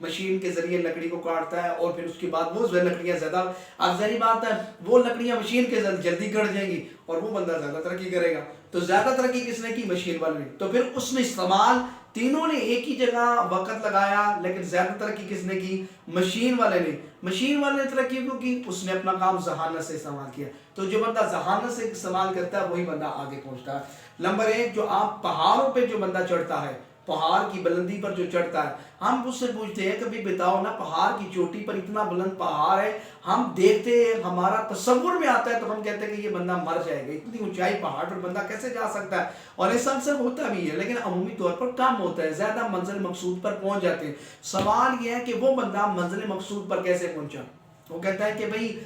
Machine کے ذریعے لکڑی کو کاٹتا ہے اور پھر اس کے بعد وہ لکڑیاں زیادہ، اب ظاہری بات ہے وہ لکڑیاں مشین کے جلدی کٹ جائیں گی اور وہ بندہ زیادہ ترقی کرے گا. تو زیادہ ترقی کس نے کی؟ مشین والے نے. تو پھر اس نے استعمال تینوں نے ایک ہی جگہ وقت لگایا، لیکن زیادہ ترقی کس نے کی؟ مشین والے نے. مشین والے نے ترقی کیوں کی؟ اس نے اپنا کام ذہانت سے استعمال کیا. تو جو بندہ ذہانت سے استعمال کرتا ہے وہی بندہ آگے پہنچتا ہے. نمبر ایک، جو آپ پہاڑوں پہ جو بندہ چڑھتا ہے، پہاڑ کی بلندی پر جو چڑھتا ہے، ہم اس سے پوچھتے ہیں کبھی بتاؤ نا پہاڑ کی چوٹی پر اتنا بلند پہاڑ ہے، ہم دیکھتے ہیں ہمارا تصور میں آتا ہے تو ہم کہتے ہیں کہ یہ بندہ مر جائے گا، اتنی اونچائی پہاڑ پر بندہ کیسے جا سکتا ہے؟ اور ایسا اکثر ہوتا بھی ہے، لیکن عمومی طور پر کم ہوتا ہے، زیادہ منزل مقصود پر پہنچ جاتے ہیں. سوال یہ ہے کہ وہ بندہ منزل مقصود پر کیسے پہنچا؟ وہ کہتا ہے کہ بھئی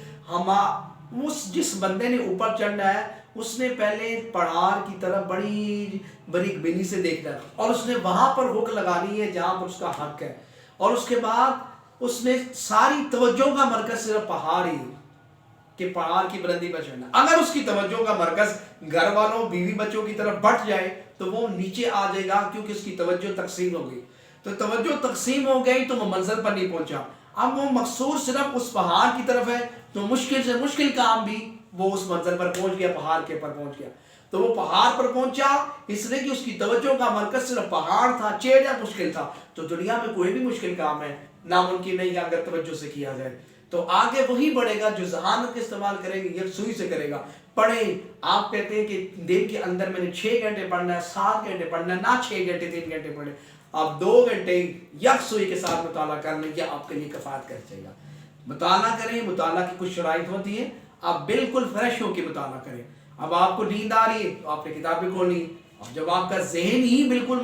جس بندے نے اوپر چڑھنا ہے اس نے پہلے پہاڑ کی طرف بڑی بریک بینی سے دیکھنا ہے اور اس نے وہاں پر ہک لگانی ہے جہاں پر اس کا حق ہے، اور اس کے بعد اس نے ساری توجہ کا مرکز صرف پہاڑ ہی کہ پہاڑ کی بلندی پر چڑھنا. اگر اس کی توجہ کا مرکز گھر والوں بیوی بچوں کی طرف بٹ جائے تو وہ نیچے آ جائے گا، کیونکہ اس کی توجہ تقسیم ہو گئی. تو توجہ تقسیم ہو گئی تو وہ منزل پر نہیں پہنچا. اب وہ مقصود صرف اس پہاڑ کی طرف ہے تو مشکل سے مشکل کام بھی وہ اس منزل پر پہنچ گیا، پہاڑ کے پر پہنچ گیا. تو وہ پہاڑ پر پہنچا اس لیے کہ اس کی توجہ کا مرکز صرف پہاڑ تھا، چیڑا مشکل تھا. تو دنیا میں کوئی بھی مشکل کام ہے ناممکن نہیں ہے اگر توجہ سے کیا جائے. تو آگے وہی بڑھے گا جو ذہانت کے استعمال کرے گا، یکسوئی سے کرے گا. پڑھیں، آپ کہتے ہیں کہ دن کے اندر میں نے 6 گھنٹے پڑھنا ہے، 7 گھنٹے پڑھنا ہے، نہ 6 گھنٹے 3 گھنٹے پڑھیں، آپ 2 گھنٹے یکسوئی کے ساتھ مطالعہ کر لیں، یہ آپ کے لیے کفایت کر جائے گا. مطالعہ کریں، مطالعہ کی کچھ شرائط ہوتی ہیں، آپ بالکل فریش ہو کے مطالعہ کریں. اب آپ کو نیند آ رہی ہے تو آپ نے کتابیں کھولنی ہے. اب جب آپ کا ذہن ہی بالکل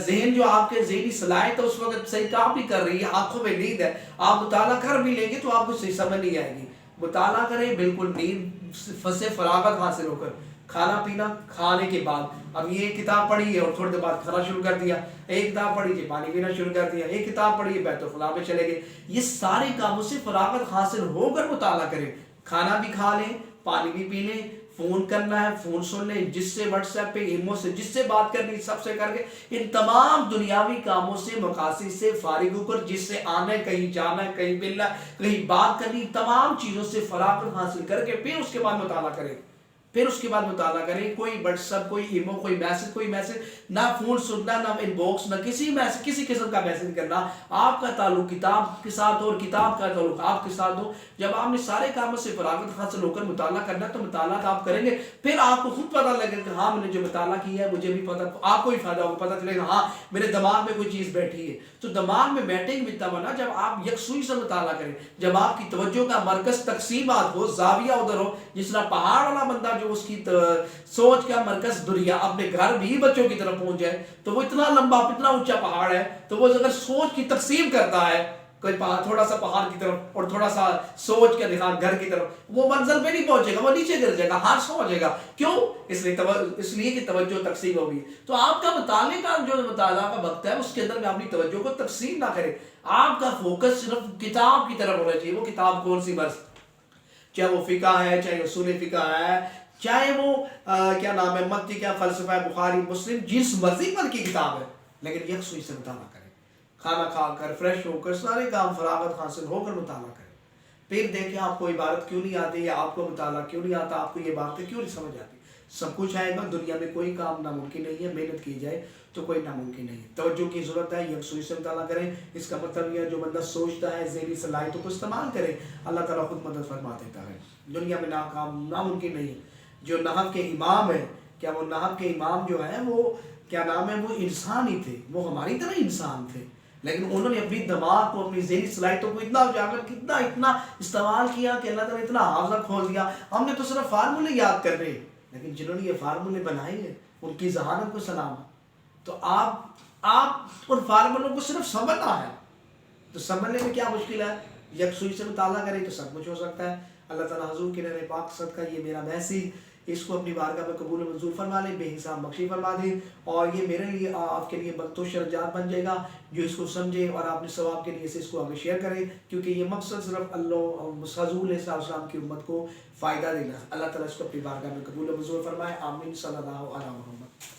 ذہن جو آپ کے ذہنی صلاحیت ہے اس وقت صحیح کام بھی کر رہی ہے، آنکھوں میں نیند ہے، آپ مطالعہ کر بھی لیں گے تو آپ کو صحیح سمجھ نہیں آئے گی. مطالعہ کریں بالکل نیند سے فراغت حاصل ہو کر، کھانا پینا کھانے کے بعد. اب یہ کتاب پڑھی ہے اور تھوڑی دیر بعد کھانا شروع کر دیا، ایک کتاب پڑھی تھی پانی پینا شروع کر دیا، ایک کتاب پڑھی ہے بیت الخلاء میں چلے گئے. یہ سارے کاموں سے فراغت حاصل ہو کر مطالعہ کریں. کھانا بھی کھا لیں، پانی بھی پی لیں، فون کرنا ہے فون سن لیں، جس سے واٹس ایپ پہ ایمو سے جس سے بات کرنی سب سے کر کے ان تمام دنیاوی کاموں سے مقاصد سے فارغ ہو کر، جس سے آنا ہے کہیں جانا ہے کہیں ملنا کہیں بات کرنی، تمام چیزوں سے فراغت حاصل کر کے پھر اس کے بعد مطالعہ کریں. پھر اس کے بعد مطالعہ کریں. کوئی واٹس ایپ، کوئی ایمو، کوئی میسج، نہ فون سننا، نہ ان باکس، نہ کسی قسم کا میسج کرنا. آپ کا تعلق کتاب کے ساتھ ہو اور کتاب کا تعلق آپ کے ساتھ ہو. جب آپ نے سارے کاموں سے فراغت حاصل ہو کر مطالعہ کرنا تو مطالعہ آپ کریں گے، پھر آپ کو خود پتہ لگے کہ ہاں میں نے جو مطالعہ کیا ہے مجھے بھی پتہ، آپ کو بھی فائدہ ہوگا، پتہ چلے گا ہاں میرے دماغ میں کوئی چیز بیٹھی ہے. تو دماغ میں بیٹھے گی بھی تب نا جب آپ یکسوئی سے مطالعہ کریں، جب آپ کی توجہ کا مرکز تقسیمات ہو، زاویہ ادھر ہو. جس طرح پہاڑ والا بندہ جو اس کی سوچ کا مرکز دنیا اپنے گھر بھی بچوں کی طرف پہنچ جائے تو وہ اتنا لمبا اتنا اونچا پہاڑ ہے تو وہ اگر سوچ کی تقسیم کرتا ہے کوئی تھوڑا سا پہاڑ کی طرف اور تھوڑا سا سوچ کا دھیان گھر کی طرف، وہ منزل پہ نہیں پہنچے گا، وہ نیچے گر جائے گا، ہاتھ سو جائے گا. کیوں؟ اس لیے کہ توجہ تقسیم ہوگی. تو آپ کا مطالعے کا جو مطالعہ کا وقت ہے اس کے اندر میں اپنی توجہ کو تقسیم نہ کریں. آپ کا فوکس صرف کتاب کی طرف ہونا چاہیے. وہ کتاب کون سی؟ بس چاہے وہ فقہ ہے، چاہے اصول فقہ ہے، چاہے وہ کیا نام ہے منطق یا فلسفہ ہے، بخاری مسلم، جس مرضی پر کی کتاب ہے، لیکن یکسوئی سے مطالعہ کریں. کھانا کھا کر فریش ہو کر سارے کام فراغت حاصل ہو کر مطالعہ کریں. پھر دیکھیں آپ کو عبارت کیوں نہیں آتی یا آپ کو مطالعہ کیوں نہیں آتا، آپ کو یہ باتیں کیوں نہیں سمجھ آتی. سب کچھ آئے گا. دنیا میں کوئی کام ناممکن نہیں ہے، محنت کی جائے تو کوئی ناممکن نہیں ہے. توجہ کی ضرورت ہے، یکسوئی سے مطالعہ کریں. اس کا مطلب یہ ہے جو بندہ سوچتا ہے ذہنی صلاحیتوں کو استعمال کرے، اللہ تعالیٰ خود مدد فرما دیتا ہے. دنیا میں ناکام ناممکن نہیں ہے. جو نحو کے امام ہیں، کیا وہ نحو کے امام جو ہیں وہ کیا نام ہے وہ انسان ہی تھے، وہ ہماری طرح انسان تھے، لیکن انہوں نے اپنی دماغ کو اپنی ذہنی صلاحیتوں کو اتنا اجاگر اتنا استعمال کیا کہ اللہ تعالیٰ نے اتنا حافظہ کھول دیا. ہم نے تو صرف فارمولے یاد کر رہے، لیکن جنہوں نے یہ فارمولے بنائے ہیں ان کی ذہانت کو سلام. تو آپ ان فارمولوں کو صرف سمجھنا ہے. تو سمجھنے میں کیا مشکل ہے؟ یکسوئی سے مطالعہ کریں تو سب کچھ ہو سکتا ہے. اللہ تعالیٰ حضور کے نبی پاک صدقہ یہ میرا میسیج، اس کو اپنی بارگاہ میں قبول و منظور فرما لیں، بے حساب بخشی فرما دیں. اور یہ میرے لیے آپ کے لیے بخت شرجات بن جائے گا جو اس کو سمجھے، اور آپ نے ثواب کے لیے سے اس کو آگے شیئر کریں، کیونکہ یہ مقصد صرف اللہ حضور علیہ السلام کی امت کو فائدہ دینا. اللہ تعالیٰ اس کو اپنی بارگاہ میں قبول و منظور فرمائے. آمین. صلی اللہ علیہ محمد.